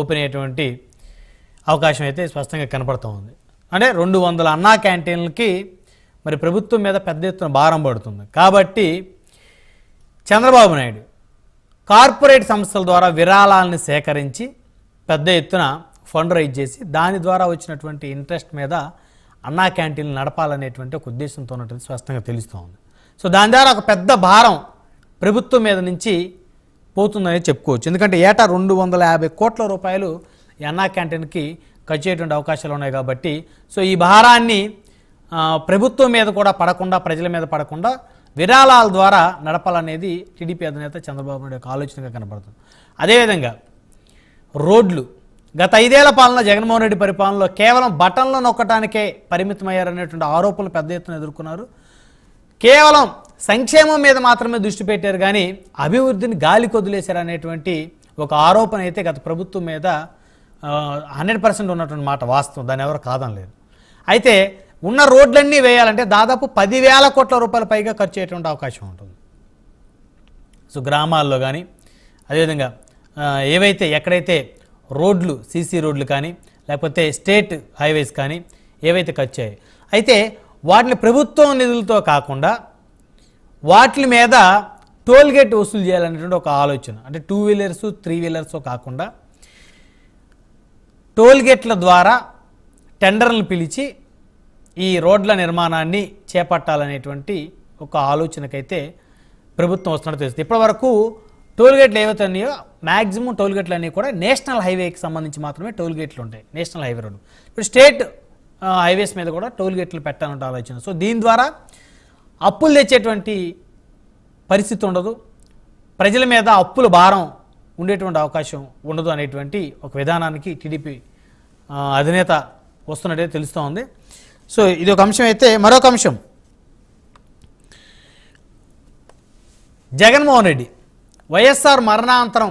Open అయ్యేటువంటి అవకాశం అయితే స్పష్టంగా కనపడుతూ ఉంది. అంటే 200 అన్నా క్యాంటీన్లకి మరి ప్రభుత్వం మీద పెద్ద ఎత్తున భారం పడుతుంది. కాబట్టి చంద్రబాబు నాయుడు కార్పొరేట్ సంస్థల ద్వారా విరాళాలను సేకరించి పెద్ద ఎత్తున ఫండ్ రైజ్ చేసి దాని ద్వారా వచ్చినటువంటి ఇంట్రెస్ట్ మీద అన్నా క్యాంటీన్లు నడపాలనేటువంటి ఒక ఉద్దేశంతో ఉన్నటువంటి స్పష్టంగా తెలుస్తూ ఉంది. సో దాని ద్వారా ఒక పెద్ద భారం ప్రభుత్వం మీద నుంచి పోతుందని చెప్పుకోవచ్చు. ఎందుకంటే ఏటా 250 కోట్ల రూపాయలు ఈ అన్నా క్యాంటీన్కి ఖర్చు అయ్యేటువంటి అవకాశాలు ఉన్నాయి. కాబట్టి సో ఈ భారాన్ని ప్రభుత్వం మీద కూడా పడకుండా, ప్రజల మీద పడకుండా విరాళాల ద్వారా నడపాలనేది టీడీపీ అధినేత చంద్రబాబు నాయుడు యొక్క ఆలోచనగా కనపడుతుంది. అదేవిధంగా రోడ్లు గత 5 ఏళ్ల పాలన జగన్మోహన్ రెడ్డి పరిపాలనలో కేవలం బటన్లు నొక్కటానికే పరిమితమయ్యారనేటువంటి ఆరోపణలు పెద్ద ఎత్తున ఎదుర్కొన్నారు. కేవలం సంక్షేమం మీద మాత్రమే దృష్టి పెట్టారు, కానీ అభివృద్ధిని గాలి కొదిలేశారనేటువంటి ఒక ఆరోపణ అయితే గత ప్రభుత్వం మీద 100% ఉన్నటువంటి మాట వాస్తవం, దాన్ని ఎవరు కాదనలేదు. అయితే ఉన్న రోడ్లన్నీ వేయాలంటే దాదాపు 10,000 కోట్ల రూపాయల పైగా ఖర్చు అయ్యేటువంటి అవకాశం ఉంటుంది. సో గ్రామాల్లో కానీ అదేవిధంగా ఏవైతే ఎక్కడైతే రోడ్లు సీసీ రోడ్లు కానీ లేకపోతే స్టేట్ హైవేస్ కానీ ఏవైతే ఖర్చు అయ్యాయి, అయితే వాటిని ప్రభుత్వం నిధులతో కాకుండా వాటి మీద టోల్ గేట్ వసూలు చేయాలనేటువంటి ఒక ఆలోచన. అంటే 2 వీలర్స్ 3 వీలర్స్ కాకుండా టోల్ గేట్ల ద్వారా టెండర్లను పిలిచి ఈ రోడ్ల నిర్మాణాన్ని చేపట్టాలనేటువంటి ఒక ఆలోచనకైతే ప్రభుత్వం వస్తున్నట్టు తెలుస్తుంది. ఇప్పటివరకు టోల్ గేట్లు ఏవైతే ఉన్నాయో మ్యాక్సిమం టోల్ గేట్లు అన్నీ కూడా నేషనల్ హైవేకి సంబంధించి మాత్రమే టోల్ గేట్లు ఉంటాయి, నేషనల్ హైవే రోడ్లు. ఇప్పుడు స్టేట్ హైవేస్ మీద కూడా టోల్ గేట్లు పెట్టాలంటే ఆలోచన. సో దీని ద్వారా అప్పులు తెచ్చేటువంటి పరిస్థితి ఉండదు, ప్రజల మీద అప్పుల భారం ఉండేటువంటి అవకాశం ఉండదు అనేటువంటి ఒక విధానానికి టీడీపీ అధినేత వస్తున్నట్టే తెలుస్తూ ఉంది. సో ఇది ఒక అంశం. అయితే మరొక అంశం, జగన్మోహన్ రెడ్డి వైఎస్ఆర్ మరణాంతరం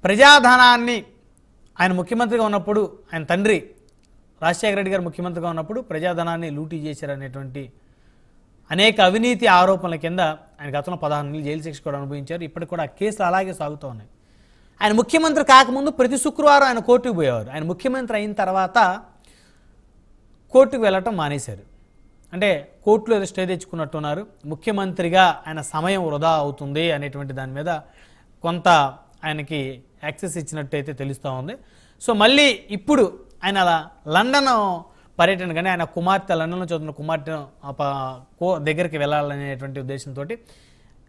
ప్రజాధనాన్ని ఆయన ముఖ్యమంత్రిగా ఉన్నప్పుడు, ఆయన తండ్రి రాజశేఖర రెడ్డి గారు ముఖ్యమంత్రిగా ఉన్నప్పుడు ప్రజాధనాన్ని లూటీ చేశారనేటువంటి అనేక అవినీతి ఆరోపణల కింద ఆయన గతంలో 16 నెలలు జైలు శిక్ష కూడా అనుభవించారు. ఇప్పటికి కూడా కేసులు అలాగే సాగుతూ ఉన్నాయి. ఆయన ముఖ్యమంత్రి కాకముందు ప్రతి శుక్రవారం ఆయన కోర్టుకు పోయేవారు. ఆయన ముఖ్యమంత్రి అయిన తర్వాత కోర్టుకు వెళ్ళటం మానేశారు. అంటే కోర్టులో ఏదో స్టే తెచ్చుకున్నట్టున్నారు. ముఖ్యమంత్రిగా ఆయన సమయం వృధా అవుతుంది అనేటువంటి దాని మీద కొంత ఆయనకి యాక్సెస్ ఇచ్చినట్టు అయితే తెలుస్తూ ఉంది. సో మళ్ళీ ఇప్పుడు ఆయన లండన్ పర్యటన కానీ ఆయన కుమార్తె, లండన్లో చదువుతున్న కుమార్తె దగ్గరికి వెళ్ళాలనేటువంటి ఉద్దేశంతో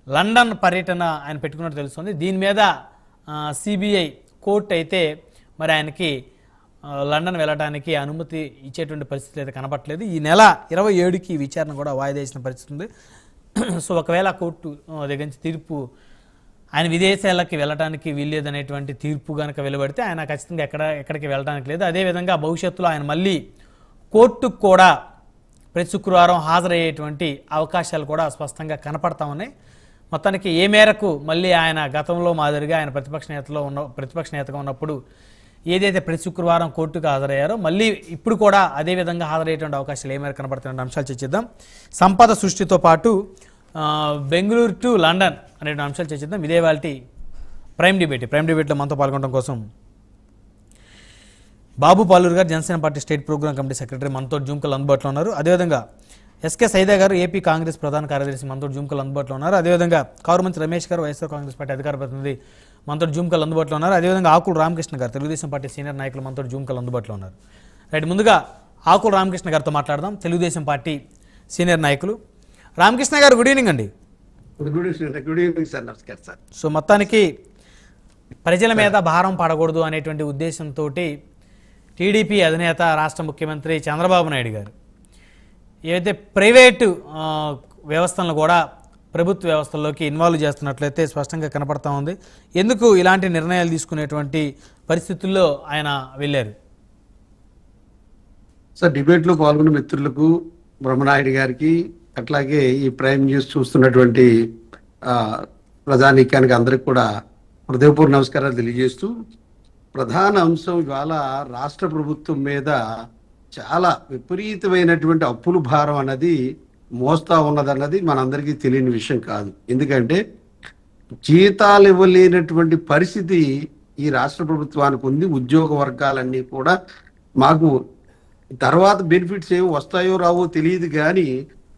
లండన్ పర్యటన ఆయన పెట్టుకున్నట్టు తెలుస్తుంది. దీని మీద సిబిఐ కోర్టు అయితే మరి ఆయనకి లండన్ వెళ్ళడానికి అనుమతి ఇచ్చేటువంటి పరిస్థితులు అయితే కనపట్లేదు. ఈ నెల 27కి విచారణ కూడా వాయిదా వేసిన పరిస్థితి ఉంది. సో ఒకవేళ కోర్టు దగ్గర నుంచి తీర్పు ఆయన విదేశాలకి వెళ్ళడానికి వీల్లేదనేటువంటి తీర్పు కనుక వెలువడితే ఆయన ఖచ్చితంగా ఎక్కడికి వెళ్ళడానికి లేదు. అదేవిధంగా భవిష్యత్తులో ఆయన మళ్ళీ కోర్టుకు కూడా ప్రతి శుక్రవారం హాజరయ్యేటువంటి అవకాశాలు కూడా స్పష్టంగా కనపడతా ఉన్నాయి. మొత్తానికి ఏ మేరకు మళ్ళీ ఆయన గతంలో మాదిరిగా ఆయన ప్రతిపక్ష నేతగా ఉన్నప్పుడు ఏదైతే ప్రతి శుక్రవారం కోర్టుకు హాజరయ్యారో మళ్ళీ ఇప్పుడు కూడా అదేవిధంగా హాజరయ్యేటువంటి అవకాశాలు ఏ మేరకు కనపడుతున్న అంశాలు చర్చిద్దాం. సంపద సృష్టితో పాటు బెంగళూరు టు లండన్ అనే అంశాలు చర్చిద్దాం. ఇదే వాళ్ళ ప్రైమ్ డిబేట్లో మనతో పాల్గొనడం కోసం బాబు పాలూరు గారు Janasena party state programme committee secretary మనతో జూమ్ కాల్ అందుబాటులో ఉన్నారు. అదేవిధంగా ఎస్కే సైదా గారు ఏపీ కాంగ్రెస్ ప్రధాన కార్యదర్శి మనతో జూమ్ కాల్ అందుబాటులో ఉన్నారు. అదేవిధంగా కారుమంచి రమేష్ గారు వైఎస్ఆర్ కాంగ్రెస్ పార్టీ అధికార ప్రతినిధి మనతో జూమ్ కాల్ అందుబాటులో ఉన్నారు. అదేవిధంగా ఆకుల రామకృష్ణ గారు తెలుగుదేశం పార్టీ సీనియర్ నాయకులు మనతో జూమ్ కాల్ అందుబాటులో ఉన్నారు. రైట్, ముందుగా ఆకుల రామకృష్ణ గారితో మాట్లాడదాం, తెలుగుదేశం పార్టీ సీనియర్ నాయకులు. రామకృష్ణ గారు గుడ్ ఈవినింగ్ అండి. Good evening sir. నమస్కారం సార్. సో మొత్తానికి ప్రజల మీద భారం పడకూడదు అనేటువంటి ఉద్దేశంతో టీడీపీ అధినేత రాష్ట్ర ముఖ్యమంత్రి చంద్రబాబు నాయుడు గారు ఏవైతే ప్రైవేటు వ్యవస్థలను కూడా ప్రభుత్వ వ్యవస్థల్లోకి ఇన్వాల్వ్ చేస్తున్నట్లయితే స్పష్టంగా కనపడతా ఉంది. ఎందుకు ఇలాంటి నిర్ణయాలు తీసుకునేటువంటి పరిస్థితుల్లో ఆయన వెళ్ళారు? సార్, డిబేట్లో పాల్గొన్న మిత్రులకు, బ్రహ్మనాయుడు గారికి, అట్లాగే ఈ ప్రైమ్ న్యూస్ చూస్తున్నటువంటి ప్రజానీకానికి అందరికి కూడా హృదయపూర్వ నమస్కారాలు తెలియజేస్తూ, ప్రధాన అంశం ఇవాళ రాష్ట్ర ప్రభుత్వం మీద చాలా విపరీతమైనటువంటి అప్పుల భారం అన్నది మోస్తా ఉన్నదన్నది మనందరికీ తెలియని విషయం కాదు. ఎందుకంటే జీతాలు ఇవ్వలేనటువంటి పరిస్థితి ఈ రాష్ట్ర ప్రభుత్వానికి ఉంది. ఉద్యోగ వర్గాలన్నీ కూడా మాకు తర్వాత బెనిఫిట్స్ ఏమి వస్తాయో రావో తెలియదు కానీ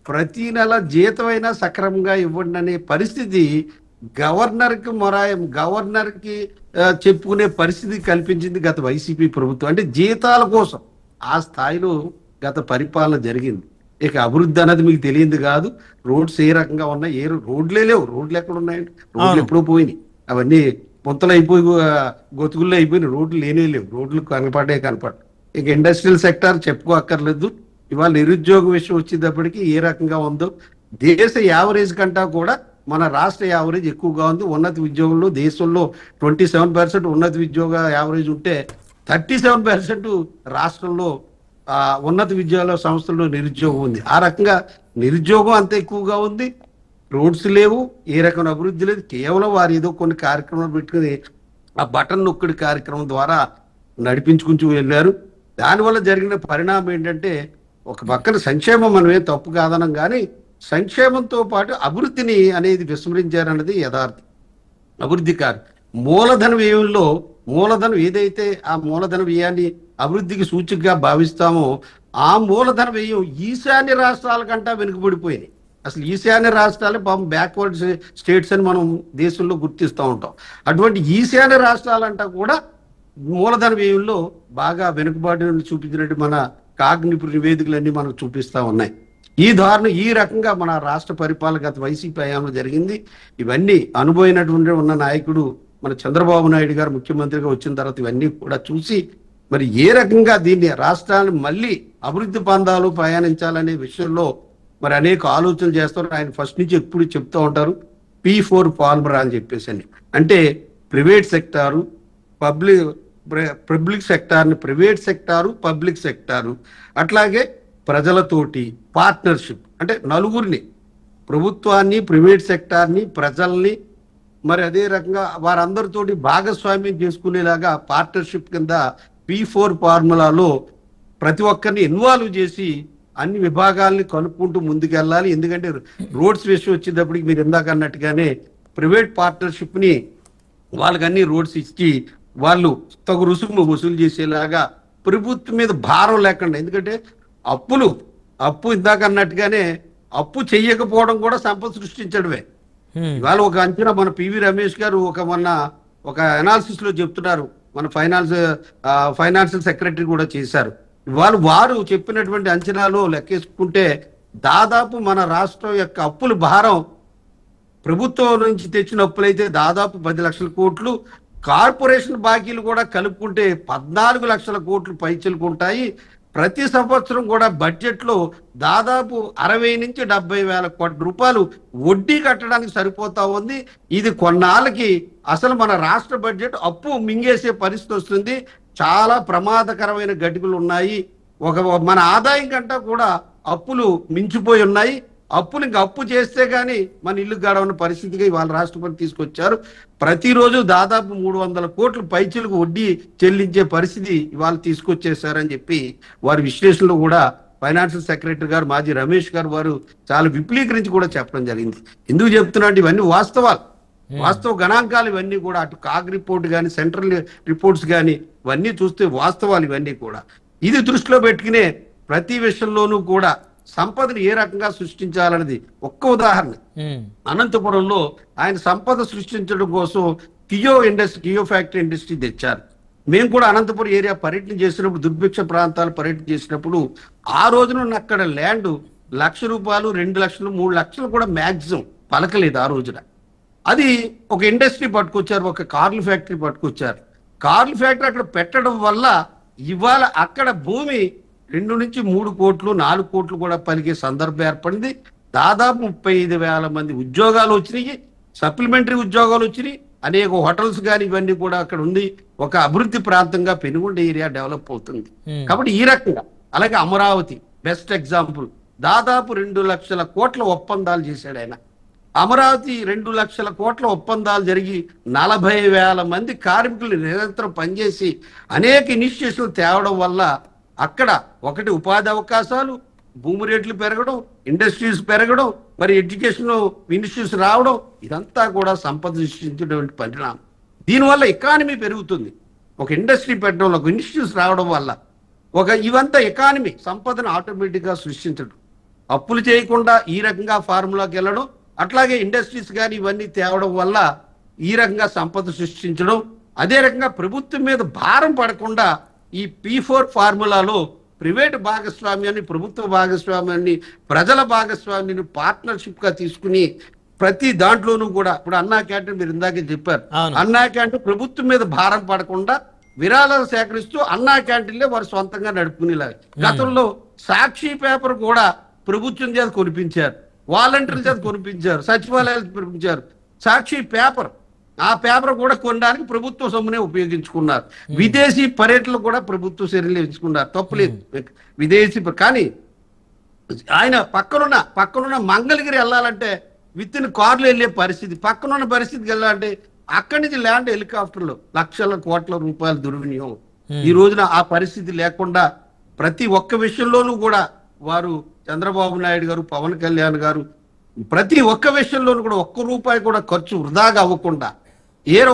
ప్రతి నెల జీతమైనా సక్రమంగా ఇవ్వండి అనే పరిస్థితి గవర్నర్కి చెప్పుకునే పరిస్థితి కల్పించింది గత వైసీపీ ప్రభుత్వం. అంటే జీతాల కోసం ఆ స్థాయిలో గత పరిపాలన జరిగింది. ఇక అభివృద్ధి అన్నది మీకు తెలియదు కాదు. రోడ్స్ ఏ రకంగా ఉన్నాయి, రోడ్లే లేవు. రోడ్లు ఎక్కడ ఉన్నాయండి? రోడ్లు ఎప్పుడో పోయినాయి. అవన్నీ పొంతలు అయిపోయి గొతుగుల్లో అయిపోయినాయి. రోడ్లు లేనే లేవు. రోడ్లు కనపడ. ఇక ఇండస్ట్రియల్ సెక్టార్ చెప్పుకోక్కర్లేదు. ఇవాళ నిరుద్యోగ విషయం వచ్చేటప్పటికి ఏ రకంగా ఉందో దేశ యావరేజ్ కంటా కూడా మన రాష్ట్ర యావరేజ్ ఎక్కువగా ఉంది. ఉన్నత ఉద్యోగంలో దేశంలో 27% ఉన్నత ఉద్యోగ యావరేజ్ ఉంటే 37% రాష్ట్రంలో ఉన్నత విద్యాలయ సంస్థల్లో నిరుద్యోగం ఉంది. ఆ రకంగా నిరుద్యోగం అంత ఎక్కువగా ఉంది. రోడ్స్ లేవు, ఏ రకమైన అభివృద్ధి లేదు. కేవలం వారు ఏదో కొన్ని కార్యక్రమాలు పెట్టుకుని ఆ బటన్ నొక్కుడి కార్యక్రమం ద్వారా నడిపించుకుంటూ వెళ్ళారు. దానివల్ల జరిగిన పరిణామం ఏంటంటే ఒక పక్కన సంక్షేమం మనమే తప్పు కాదనం కానీ సంక్షేమంతో పాటు అభివృద్ధిని అనేది విస్మరించారన్నది యథార్థం. అభివృద్ధి కాదు, మూలధన వ్యయంలో మూలధనం ఏదైతే ఆ మూలధన వ్యయాన్ని అభివృద్ధికి సూచికగా భావిస్తామో ఆ మూలధన వ్యయం ఈశాన్య రాష్ట్రాల కంటా వెనుకబడిపోయినాయి. అసలు ఈశాన్య రాష్ట్రాలే బ్యాక్వర్డ్ స్టేట్స్ అని మనం దేశంలో గుర్తిస్తూ ఉంటాం. అటువంటి ఈశాన్య రాష్ట్రాలంటా కూడా మూలధన వ్యయంలో బాగా వెనుకబాటు చూపించినట్టు మన కాగ్నిపుర నివేదికలన్నీ మనకు చూపిస్తా ఉన్నాయి. ఈ రకంగా మన రాష్ట్ర పరిపాలన గత వైసీపీ హయాంలో జరిగింది. ఇవన్నీ అనుభవైనటువంటి ఉన్న నాయకుడు మన చంద్రబాబు నాయుడు గారు ముఖ్యమంత్రిగా వచ్చిన తర్వాత ఇవన్నీ కూడా చూసి మరి ఏ రకంగా దీన్ని రాష్ట్రాన్ని మళ్ళీ అభివృద్ధి పందాలు ప్రయాణించాలనే విషయంలో మరి అనేక ఆలోచనలు చేస్తారు. ఆయన ఫస్ట్ నుంచి ఎప్పుడు చెప్తూ ఉంటారు P4 ఫార్ములా అని చెప్పేసి. అంటే ప్రైవేట్ సెక్టారు, పబ్లిక్ సెక్టార్ని, ప్రైవేట్ సెక్టారు, పబ్లిక్ సెక్టారు, అట్లాగే ప్రజలతోటి పార్ట్నర్షిప్. అంటే నలుగురిని, ప్రభుత్వాన్ని, ప్రైవేట్ సెక్టార్ని, ప్రజల్ని మరి అదే రకంగా వారందరితోటి భాగస్వామ్యం చేసుకునేలాగా పార్ట్నర్షిప్ కింద P4 ఫార్ములాలో ప్రతి ఒక్కరిని ఇన్వాల్వ్ చేసి అన్ని విభాగాల్ని కనుక్కుంటూ ముందుకెళ్ళాలి. ఎందుకంటే రోడ్స్ విషయం వచ్చేటప్పటికి మీరు ఇందాక అన్నట్టుగానే ప్రైవేట్ పార్ట్నర్షిప్ని వాళ్ళకి అన్ని రోడ్స్ ఇచ్చి వాళ్ళు తగు రుసుము వసూలు చేసేలాగా ప్రభుత్వం మీద భారం లేకుండా. ఎందుకంటే అప్పు ఇందాక అన్నట్టుగానే అప్పు చెయ్యకపోవడం కూడా సంపద సృష్టించడమే. ఇవాళ ఒక అంచనా మన పివి రమేష్ గారు ఒక అనాలిసిస్ లో చెప్తున్నారు. మన ఫైనాన్షియల్ సెక్రటరీ కూడా చేశారు. ఇవాళ వారు చెప్పినటువంటి అంచనాలో లెక్కేసుకుంటే దాదాపు మన రాష్ట్రం యొక్క అప్పుల భారం ప్రభుత్వం నుంచి తెచ్చిన అప్పులైతే దాదాపు 10 లక్షల కోట్లు, కార్పొరేషన్ బాకీలు కూడా కలుపుకుంటే 14 లక్షల కోట్లు పైచలకు ఉంటాయి. ప్రతి సంవత్సరం కూడా బడ్జెట్ లో దాదాపు 60 నుంచి 70 వేల కోట్ల రూపాయలు వడ్డీ కట్టడానికి సరిపోతా ఉంది. ఇది కొన్నాళ్ళకి అసలు మన రాష్ట్ర బడ్జెట్ అప్పు మింగేసే పరిస్థితి వస్తుంది. చాలా ప్రమాదకరమైన గడిపులు ఉన్నాయి. మన ఆదాయం కంటే కూడా అప్పులు మించిపోయి ఉన్నాయి. అప్పు చేస్తే గానీ మన ఇల్లు గడవని పరిస్థితిగా ఇవాళ రాష్ట్రపతి తీసుకొచ్చారు. ప్రతిరోజు దాదాపు 300 కోట్ల పైచలకు వడ్డీ చెల్లించే పరిస్థితి ఇవాళ తీసుకొచ్చేసారని చెప్పి వారి విశ్లేషణలో కూడా ఫైనాన్షియల్ సెక్రటరీ గారు మాజీ రమేష్ గారు వారు చాలా విపులీకరించి కూడా చెప్పడం జరిగింది. ఎందుకు చెప్తున్నా అంటే ఇవన్నీ వాస్తవ గణాంకాలు. ఇవన్నీ కూడా అటు కాగ్ రిపోర్ట్ కానీ సెంట్రల్ రిపోర్ట్స్ కానీ ఇవన్నీ చూస్తే వాస్తవాలు ఇవన్నీ కూడా. ఇది దృష్టిలో పెట్టుకునే ప్రతి విషయంలోనూ కూడా సంపదను ఏ రకంగా సృష్టించాలనేది ఒక్క ఉదాహరణ. అనంతపురంలో ఆయన సంపద సృష్టించడం కోసం కియో ఫ్యాక్టరీ ఇండస్ట్రీ తెచ్చారు. మేము కూడా అనంతపురం ఏరియా పర్యటన చేసినప్పుడు, దుర్భిక్ష ప్రాంతాలు పర్యటన చేసినప్పుడు ఆ రోజున అక్కడ ల్యాండ్ ₹1,00,000, 2 లక్షలు, 3 లక్షలు కూడా మ్యాక్సిమం పలకలేదు ఆ రోజున. అది ఒక ఇండస్ట్రీ పట్టుకొచ్చారు, ఒక కార్ల ఫ్యాక్టరీ పట్టుకొచ్చారు. కార్ల ఫ్యాక్టరీ అక్కడ పెట్టడం వల్ల ఇవాళ అక్కడ భూమి 2 నుంచి 3 కోట్లు, 4 కోట్లు కూడా పలికే సందర్భం ఏర్పడింది. దాదాపు 35,000 మంది ఉద్యోగాలు వచ్చినాయి, సప్లిమెంటరీ ఉద్యోగాలు వచ్చినాయి. అనేక హోటల్స్ కానీ ఇవన్నీ కూడా అక్కడ ఉంది. ఒక అభివృద్ధి ప్రాంతంగా పెనుగొండ ఏరియా డెవలప్ అవుతుంది. కాబట్టి ఈ రకంగా అలాగే అమరావతి బెస్ట్ ఎగ్జాంపుల్. దాదాపు 2 లక్షల కోట్ల ఒప్పందాలు చేశాడు ఆయన. అమరావతి 2 లక్షల కోట్ల ఒప్పందాలు జరిగి 40,000 మంది కార్మికులు నిరంతరం పనిచేసి అనేక ఇనిషియేషన్లు తేవడం వల్ల అక్కడ ఒకటి ఉపాధి అవకాశాలు, భూమి రేట్లు పెరగడం, ఇండస్ట్రీస్ పెరగడం, మరి ఎడ్యుకేషన్ ఇన్స్టిట్యూట్స్ రావడం, ఇదంతా కూడా సంపద సృష్టించేటువంటి పరిణామం. దీనివల్ల ఎకానమీ పెరుగుతుంది. ఒక ఇండస్ట్రీ పెట్టడం వల్ల, ఒక ఇన్స్టిట్యూట్స్ రావడం వల్ల, ఇవంతా ఎకానమీ సంపదను ఆటోమేటిక్గా సృష్టించడం. అప్పులు చేయకుండా ఈ రకంగా ఫార్ములాకి వెళ్ళడం, అట్లాగే ఇండస్ట్రీస్ కానీ ఇవన్నీ తేవడం వల్ల ఈ రకంగా సంపద సృష్టించడం. అదే రకంగా ప్రభుత్వం మీద భారం పడకుండా ఈ P4 ఫార్ములాలో ప్రైవేట్ భాగస్వామ్యాన్ని, ప్రభుత్వ భాగస్వామ్యాన్ని, ప్రజల భాగస్వామ్యాన్ని పార్ట్నర్షిప్గా తీసుకుని ప్రతి దాంట్లోనూ కూడా, ఇప్పుడు అన్నా క్యాంటీన్ మీరు ఇందాకే చెప్పారు, అన్నా క్యాంటీన్ ప్రభుత్వం మీద భారం పడకుండా విరాళాలు సేకరిస్తూ అన్నా క్యాంటీన్లే వారు సొంతంగా నడుపుకునేలాగా. గతంలో సాక్షి పేపర్ కూడా ప్రభుత్వం చేత కొనిపించారు, వాలంటీర్ల చేత కొనిపించారు, సచివాలయాలు కొనిపించారు. సాక్షి పేపర్, ఆ పేపర్ కూడా కొనడానికి ప్రభుత్వ సొమ్మునే ఉపయోగించుకున్నారు. విదేశీ పర్యటనలు కూడా ప్రభుత్వ చర్యలు ఎంచుకున్నారు, తప్పులేదు విదేశీ. కానీ ఆయన పక్కనున్న మంగళగిరి వెళ్ళాలంటే విత్ ఇన్ కార్లు వెళ్ళే పరిస్థితి, పక్కనున్న పరిస్థితికి వెళ్ళాలంటే అక్కడి నుంచి ల్యాండ్ హెలికాప్టర్లు, లక్షల కోట్ల రూపాయల దుర్వినియోగం. ఈ రోజున ఆ పరిస్థితి లేకుండా ప్రతి ఒక్క విషయంలోనూ కూడా వారు చంద్రబాబు నాయుడు గారు, పవన్ కళ్యాణ్ గారు ప్రతి ఒక్క విషయంలోనూ కూడా ఒక్క రూపాయి కూడా ఖర్చు వృధాగా అవ్వకుండా,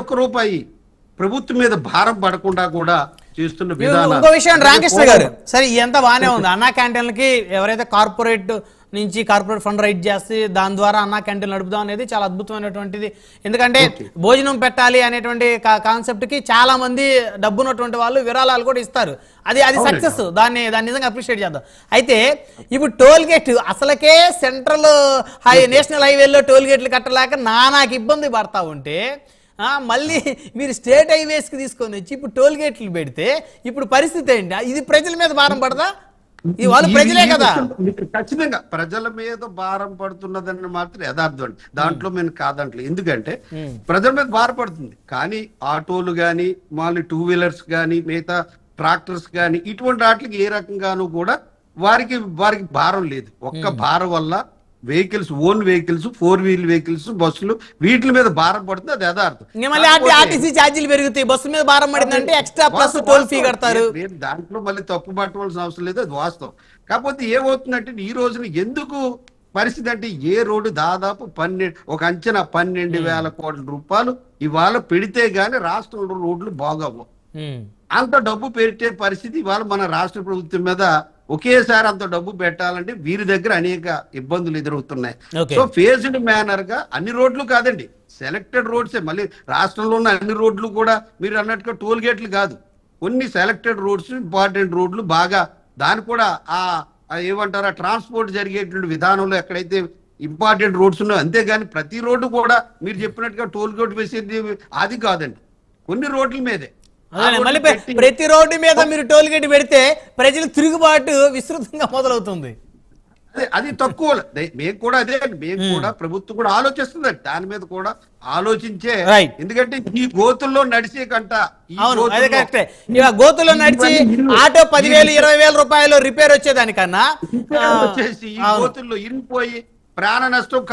ఒక్క రూపాయి ప్రభుత్వం మీద భారం పడకుండా కూడా చేస్తున్న విధానం. ఇంకో విషయం రామకృష్ణ గారు, సరే ఎంత బాగానే ఉంది. అన్నా క్యాంటీన్లకి ఎవరైతే కార్పొరేట్ ఫండ్ రైట్ చేస్తే దాని ద్వారా అన్నా క్యాంటీన్ నడుపుదాం అనేది చాలా అద్భుతమైనటువంటిది. ఎందుకంటే భోజనం పెట్టాలి అనేటువంటి కాన్సెప్ట్ కి చాలా మంది డబ్బున్నటువంటి వాళ్ళు విరాళాలు కూడా ఇస్తారు. అది సక్సెస్, దాన్ని నిజంగా అప్రిషియేట్ చేద్దాం. అయితే ఇప్పుడు టోల్ గేట్ అసలకే సెంట్రల్ నేషనల్ హైవేలో టోల్ గేట్లు కట్టలేక నానాకి ఇబ్బంది పడతా ఉంటే మళ్ళీ మీరు స్టేట్ హైవేస్కి తీసుకొని వచ్చి ఇప్పుడు టోల్ గేట్లు పెడితే ఇప్పుడు పరిస్థితి ఏంటి? ఇది ప్రజల మీద భారం పడదా? వాళ్ళు ప్రజలే కదా. ఖచ్చితంగా ప్రజల మీద భారం పడుతున్నదని మాత్రం యథార్థం అండి, దాంట్లో మేము కాదంటలేదు. ఎందుకంటే ప్రజల మీద భారం పడుతుంది, కానీ ఆటోలు కానీ, మళ్ళీ 2 వీలర్స్ కానీ, మిగతా ట్రాక్టర్స్ కానీ ఇటువంటి వాటికి ఏ రకంగానూ కూడా వారికి భారం లేదు. ఒక్క భారం వల్ల vehicles, own vehicles, 4 wheel vehicles, బస్సులు వీటి మీద భారం పడుతుంది, అది యథార్థం. ఆర్టీసీ ఛార్జీలు పెరుగుతాయి, బస్సు మీద భారం పడిందంటే ఎక్స్ట్రా ప్లస్ టోల్ ఫీ కడతారు. దాంట్లో మళ్ళీ తప్పు పట్టవలసిన అవసరం లేదు, అది వాస్తవం. కాకపోతే ఏమవుతుందంటే ఈ రోజున ఎందుకు పరిస్థితి అంటే ఏ రోడ్డు దాదాపు ఒక అంచనా 12,000 కోట్ల రూపాయలు ఇవాళ పెడితే గానీ రాష్ట్రంలో రోడ్లు బాగోవు. అంత డబ్బు పెట్టే పరిస్థితి ఇవాళ మన రాష్ట్ర ప్రభుత్వం మీద ఒకేసారి అంత డబ్బు పెట్టాలంటే వీరి దగ్గర అనేక ఇబ్బందులు ఎదురవుతున్నాయి. సో ఫేజ్డ్ మేనర్ గా అన్ని రోడ్లు కాదండి, సెలెక్టెడ్ రోడ్సే. మళ్ళీ రాష్ట్రంలో ఉన్న అన్ని రోడ్లు కూడా మీరు అన్నట్టుగా టోల్ గేట్లు కాదు, కొన్ని సెలెక్టెడ్ రోడ్స్, ఇంపార్టెంట్ రోడ్లు బాగా దాని కూడా ఏమంటారా ట్రాన్స్పోర్ట్ జరిగేటువంటి విధానంలో ఎక్కడైతే ఇంపార్టెంట్ రోడ్స్ ఉన్నాయో, అంతేగాని ప్రతి రోడ్డు కూడా మీరు చెప్పినట్టుగా టోల్ గేట్ వేసేది అది కాదండి, కొన్ని రోడ్ల మీదే. మళ్ళీ ప్రతి రోడ్డు మీద మీరు టోల్ గేట్ పెడితే ప్రజలు తిరుగుబాటు విస్తృతంగా మొదలవుతుంది. అది తక్కువ. మేము కూడా ప్రభుత్వం కూడా ఆలోచిస్తుంది దాని మీద కూడా ఆలోచించే. ఎందుకంటే ఈ గోతుల్లో నడిచే కంట, గోతుల్లో నడిచి ఆటో 10,000 20,000 రూపాయలు రిపేర్ వచ్చేదానికన్నా వచ్చేసి ఈ గోతుల్లో ఇరిగిపోయి ప్రాణ నష్టం,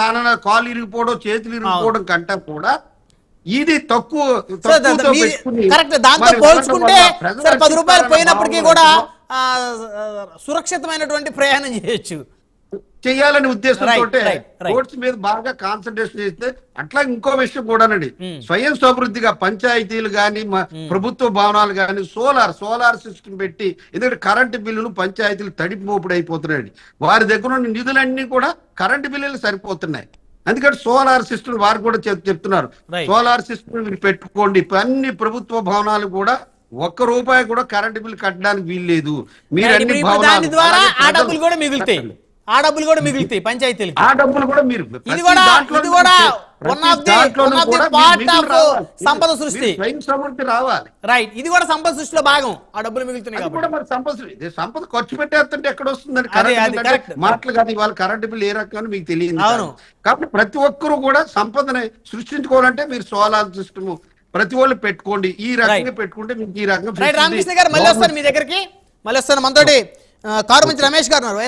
కాలు ఇరిగిపోవడం, చేతులు ఇరిగిపోవడం కంటే కూడా ఇది తక్కువ. కరెక్ట్, దాంతో పోల్చుకుంటే 10 రూపాయలు పోయినప్పటికీ కూడా సురక్షితమైనటువంటి ప్రయాణం చేయాలనే ఉద్దేశంతో రోడ్స్ మీద బాగా కాన్సన్ట్రేషన్ చేస్తే. అట్లా ఇంకో విషయం కూడానండి, స్వయం సమృద్ధిగా పంచాయతీలు కానీ, ప్రభుత్వ భవనాలు కానీ సోలార్ సిస్టమ్ పెట్టి, ఎందుకంటే కరెంటు బిల్లులు పంచాయతీలు తడిపిమోపుడు అయిపోతున్నాయండి. వారి దగ్గర ఉన్న నిధులన్నీ కూడా కరెంటు బిల్లులు సరిపోతున్నాయి. అందుకని సోలార్ సిస్టమ్ వారు కూడా చెప్తున్నారు, సోలార్ సిస్టమ్ మీరు పెట్టుకోండి. అన్ని ప్రభుత్వ భవనాలు కూడా ₹1 కూడా కరెంటు బిల్లు కట్టడానికి వీల్లేదు. మీరు అన్ని డబ్బులు కూడా మిగులుతాయి పంచాయతీలు. ఆ డబ్బులు కూడా మీరు సంపద సృష్టి రావాలి. రైట్, ఇది కూడా సంపద సృష్టిలో భాగం. ఆ డబ్బులు మిగులుతున్నాయి. సంపద ఖర్చు పెట్టేస్తుంటే ఎక్కడ వస్తుందని మాటలు కాదు. ఇవాళ కరెంటు బిల్లు ఏ రకంగా మీకు తెలియదు. కాబట్టి ప్రతి ఒక్కరు కూడా సంపదని సృష్టించుకోవాలంటే మీరు సోలార్ సిస్టమ్ ప్రతి వాళ్ళు పెట్టుకోండి. ఈ రకంగా పెట్టుకుంటే మీకు ఈ రకంగా. రామకృష్ణ గారు మళ్ళీ వస్తారు మీ దగ్గరికి, మళ్ళీ వస్తాను. మనతోటి కారు మంచి రమేష్ గారు ఉన్నారు.